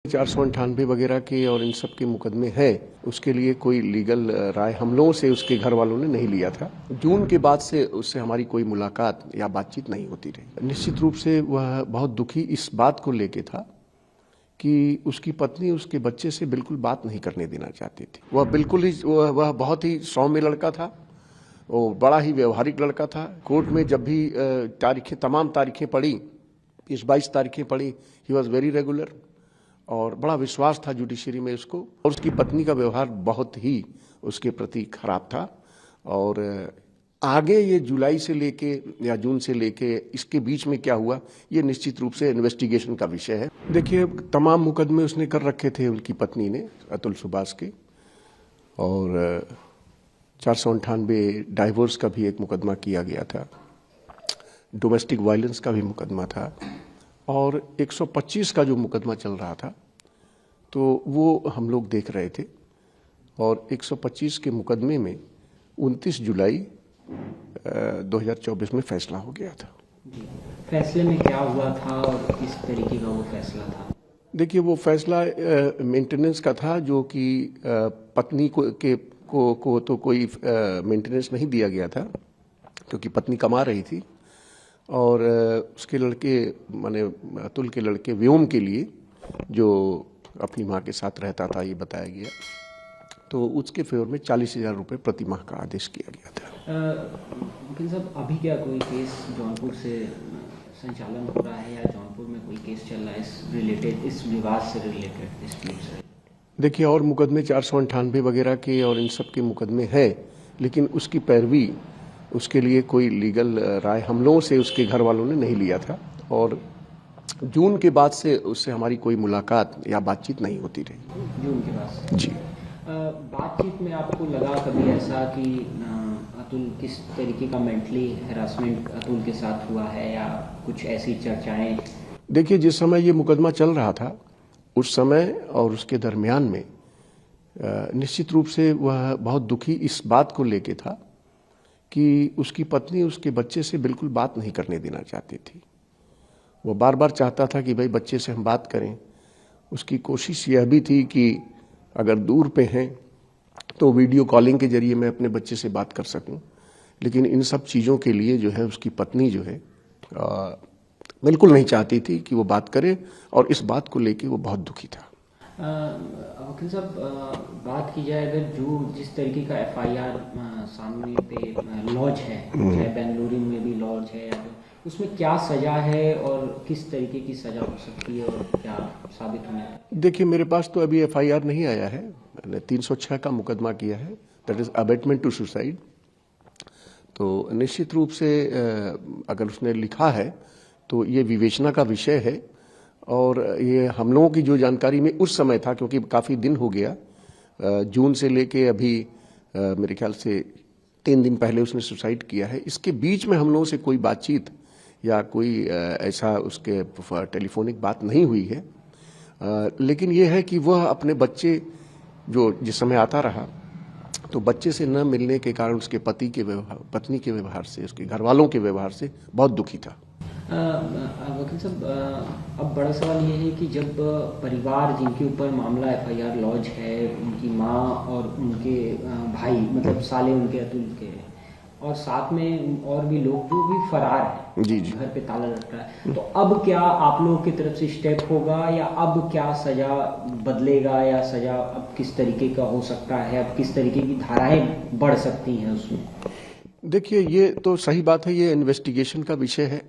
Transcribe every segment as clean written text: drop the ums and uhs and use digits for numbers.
498 वगैरह के और इन सब के मुकदमे हैं, उसके लिए कोई लीगल राय हम लोगों से उसके घर वालों ने नहीं लिया था। जून के बाद से उससे हमारी कोई मुलाकात या बातचीत नहीं होती रही। निश्चित रूप से वह बहुत दुखी इस बात को लेके था कि उसकी पत्नी उसके बच्चे से बिल्कुल बात नहीं करने देना चाहती थी। वह बहुत ही सौम्य लड़का था, वो बड़ा ही व्यवहारिक लड़का था। कोर्ट में जब भी तमाम तारीखें पड़ी, 22 तारीखें पड़ी, ही वॉज वेरी रेगुलर और बड़ा विश्वास था जुडिशरी में उसको। और उसकी पत्नी का व्यवहार बहुत ही उसके प्रति खराब था। और आगे ये जुलाई से लेके या जून से लेके इसके बीच में क्या हुआ, ये निश्चित रूप से इन्वेस्टिगेशन का विषय है। देखिए, तमाम मुकदमे उसने कर रखे थे उनकी पत्नी ने, अतुल सुभाष के, और 498 डाइवोर्स का भी एक मुकदमा किया गया था, डोमेस्टिक वायलेंस का भी मुकदमा था, और 125 का जो मुकदमा चल रहा था तो वो हम लोग देख रहे थे। और 125 के मुकदमे में 29 जुलाई 2024 में फैसला हो गया था। फैसले में क्या हुआ था और किस तरीके का वो फैसला था? देखिए, वो फैसला मेंटेनेंस का था, जो कि पत्नी को तो कोई मेंटेनेंस नहीं दिया गया था क्योंकि पत्नी कमा रही थी, और उसके लड़के माने अतुल के लड़के व्योम के लिए, जो अपनी माँ के साथ रहता था, ये बताया गया, तो उसके फेवर में 40,000 रुपये प्रति माह का आदेश किया गया था। वकील साहब, अभी क्या कोई केस जौनपुर से संचालन हो रहा है या जौनपुर में कोई केस चल रहा है इस विवाद से रिलेटेड डिस्प्यूट से? देखिए, और मुकदमे 498 वगैरह के और इन सब के मुकदमे हैं, लेकिन उसकी पैरवी, उसके लिए कोई लीगल राय हम लोगों से उसके घर वालों ने नहीं लिया था। और जून के बाद से उससे हमारी कोई मुलाकात या बातचीत नहीं होती रही। जून के बाद से? जी। बातचीत में आपको लगा कभी ऐसा कि अतुल किस तरीके का मेंटली हैरासमेंट अतुल के साथ हुआ है या कुछ ऐसी चर्चाएं? देखिए, जिस समय ये मुकदमा चल रहा था उस समय और उसके दरमियान में निश्चित रूप से वह बहुत दुखी इस बात को लेके था कि उसकी पत्नी उसके बच्चे से बिल्कुल बात नहीं करने देना चाहती थी। वो बार बार चाहता था कि भाई बच्चे से हम बात करें। उसकी कोशिश यह भी थी कि अगर दूर पे हैं तो वीडियो कॉलिंग के जरिए मैं अपने बच्चे से बात कर सकूं, लेकिन इन सब चीज़ों के लिए जो है उसकी पत्नी जो है बिल्कुल नहीं चाहती थी कि वो बात करे, और इस बात को लेके वो बहुत दुखी था। वकील साहब, बात की जाए अगर जिस तरीके का FIR सामने पे लॉज है, चाहे बेंगलुरु में भी लॉज है, उसमें क्या सजा है और किस तरीके की सजा हो सकती है और क्या साबित होना है? देखिए, मेरे पास तो अभी FIR नहीं आया है। मैंने 306 का मुकदमा किया है, that is abetment to suicide. तो निश्चित रूप से अगर उसने लिखा है तो ये विवेचना का विषय है। और ये हम लोगों की जो जानकारी में उस समय था, क्योंकि काफ़ी दिन हो गया, जून से लेके अभी मेरे ख्याल से 3 दिन पहले उसने सुसाइड किया है। इसके बीच में हम लोगों से कोई बातचीत या कोई ऐसा उसके टेलीफोनिक बात नहीं हुई है। लेकिन ये है कि वह अपने बच्चे जो जिस समय आता रहा, तो बच्चे से न मिलने के कारण उसके पत्नी के व्यवहार से, उसके घर वालों के व्यवहार से बहुत दुखी था। वकील साहब, अब बड़ा सवाल ये है कि जब परिवार जिनके ऊपर मामला FIR लॉज है, उनकी माँ और उनके भाई, मतलब साले उनके अतुल के, और साथ में और भी लोग जो भी फरार हैं, जी जी, घर पे ताला लटका है, तो अब क्या आप लोगों की तरफ से स्टेप होगा या अब क्या सजा बदलेगा या सजा अब किस तरीके का हो सकता है, अब किस तरीके की धाराएं बढ़ सकती हैं उसमें? देखिए, ये तो सही बात है, ये इन्वेस्टिगेशन का विषय है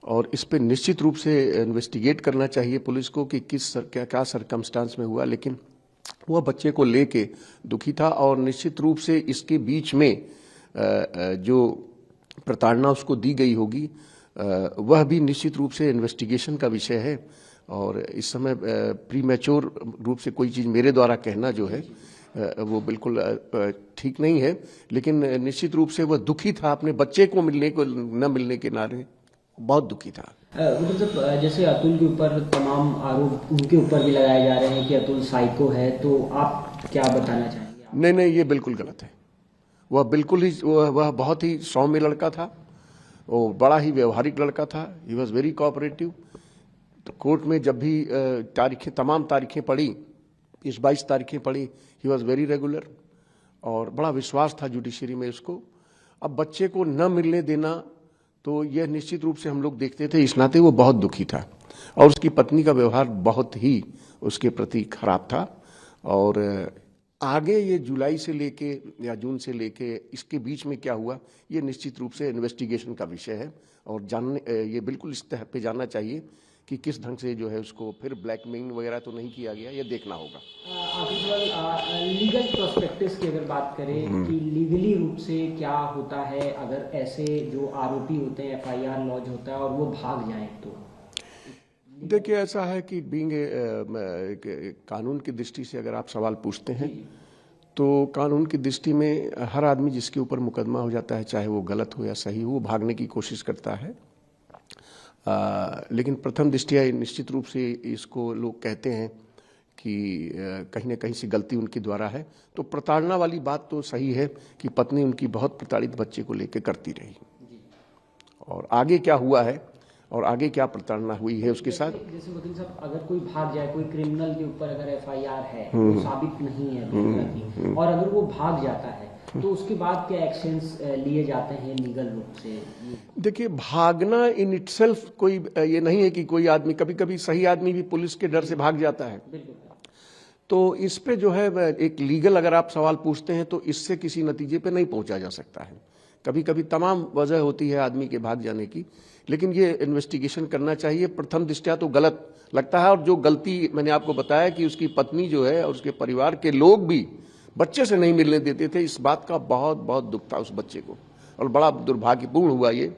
और इस पे निश्चित रूप से इन्वेस्टिगेट करना चाहिए पुलिस को कि क्या सरकमस्टांस में हुआ। लेकिन वह बच्चे को लेके दुखी था, और निश्चित रूप से इसके बीच में जो प्रताड़ना उसको दी गई होगी वह भी निश्चित रूप से इन्वेस्टिगेशन का विषय है। और इस समय प्रीमैच्योर रूप से कोई चीज़ मेरे द्वारा कहना जो है वो बिल्कुल ठीक नहीं है। लेकिन निश्चित रूप से वह दुखी था, अपने बच्चे को न मिलने के नारे बहुत दुखी था। मतलब जैसे अतुल के ऊपर तमाम आरोप उनके ऊपर भी लगाए जा रहे हैं कि अतुल साइको है, तो आप क्या बताना चाहेंगे? नहीं, ये बिल्कुल गलत है। वह बहुत ही सौम्य लड़का था, वो बड़ा ही व्यवहारिक लड़का था, ही वॉज वेरी कोऑपरेटिव। तो कोर्ट में जब भी तारीखें, तमाम तारीखें पड़ी, 22 तारीखें पड़ी, ही वॉज वेरी रेगुलर और बड़ा विश्वास था जुडिशरी में उसको। अब बच्चे को न मिलने देना तो यह निश्चित रूप से हम लोग देखते थे, इस नाते वो बहुत दुखी था और उसकी पत्नी का व्यवहार बहुत ही उसके प्रति खराब था। और आगे ये जुलाई से लेके या जून से लेके इसके बीच में क्या हुआ, ये निश्चित रूप से इन्वेस्टिगेशन का विषय है और जानने ये बिल्कुल इस तह पे जानना चाहिए कि किस ढंग से जो है उसको फिर ब्लैकमेलिंग वगैरह तो नहीं किया गया, ये देखना होगा। लीगल प्रोस्पेक्टिव की अगर बात करें कि लीगली रूप से क्या होता है अगर ऐसे जो आरोपी होते हैं एफआईआर लॉन्च होता है और वो भाग जाएं तो? देखिए, ऐसा है कि बीइंग कानून की दृष्टि से अगर आप सवाल पूछते हैं तो कानून की दृष्टि में हर आदमी जिसके ऊपर मुकदमा हो जाता है, चाहे वो गलत हो या सही हो, वो भागने की कोशिश करता है। लेकिन प्रथम दृष्टिया निश्चित रूप से इसको लोग कहते हैं कि कहीं न कहीं से गलती उनके द्वारा है। तो प्रताड़ना वाली बात तो सही है कि पत्नी उनकी बहुत प्रताड़ित बच्चे को लेकर करती रही और आगे क्या हुआ है और आगे क्या प्रताड़ना हुई है उसके साथ। जैसे वकील साहब, अगर कोई भाग जाए, कोई क्रिमिनल के ऊपर अगर एफआईआर है, वो साबित नहीं है और अगर वो भाग जाता है तो उसके बाद क्या एक्शंस लिए जाते हैं लीगल रूप से? देखिए, भागना इन इटसेल्फ कोई ये नहीं है कि कोई आदमी, कभी कभी सही आदमी भी पुलिस के डर से भाग जाता है। तो इस पे जो है एक लीगल अगर आप सवाल पूछते हैं तो इससे किसी नतीजे पे नहीं पहुंचा जा सकता है। कभी कभी तमाम वजह होती है आदमी के भाग जाने की, लेकिन ये इन्वेस्टिगेशन करना चाहिए। प्रथम दृष्टया तो गलत लगता है और जो गलती मैंने आपको बताया कि उसकी पत्नी जो है और उसके परिवार के लोग भी बच्चे से नहीं मिलने देते थे, इस बात का बहुत बहुत दुख था उस बच्चे को और बड़ा दुर्भाग्यपूर्ण हुआ ये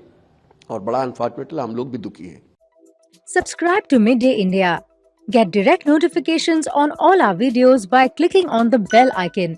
और बड़ा अनफॉर्चुनेटली हम लोग भी दुखी हैं। Subscribe to Midday India. Get direct notifications on all our videos by clicking on the bell icon.